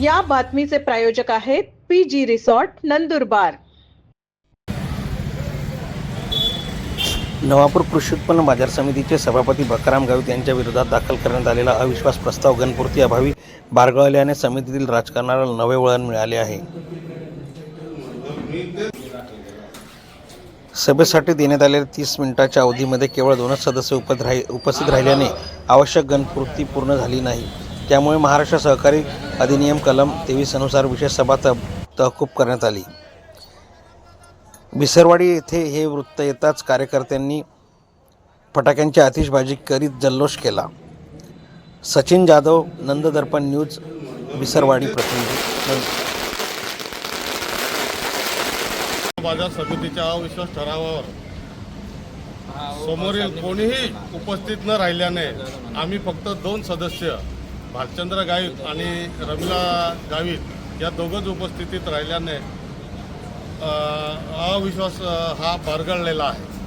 या बातमीचे प्रायोजक आहेत PG रिसॉर्ट नंदुरबार। नवापूर कृषी उत्पन्न बाजार समितीचे सभापती बकाराम गावित यांच्या विरोधात दाखल करण्यात आलेला अविश्वास प्रस्ताव गणपूर्ती अभावी बारगळल्याने समितीतील राजकारणाला नवे वळण मिळाले आहे। सभेसाठी देण्यात आलेल्या 30 मिनिटांच्या अवधीमध्ये केवळ 2च सदस्य उपस्थित राहिल्याने आवश्यक गणपूर्ती पूर्ण झाली नाही। त्यामुळे महाराष्ट्र सहकारी अधिनियम कलम 23 अनुसार विशेष सभा तहकूब करण्यात आली। भिसरवाडी येथे हे वृत्त येताच कार्यकर्त्यांनी फटाक्यांची आतिषबाजी करीत जल्लोष केला। सचिन जाधव, नंददर्पण न्यूज, भिसरवाडी प्रतिनिधी। बाजार समितीच्या अविश्वास ठरावावर समोरील कोणीही उपस्थित न राहिल्याने आम्ही फक्त 2 सदस्य भालचंद्र गावित आणि रमिला गावित या दोघंच उपस्थितीत राहिल्याने अविश्वास हा बारगळलेला आहे।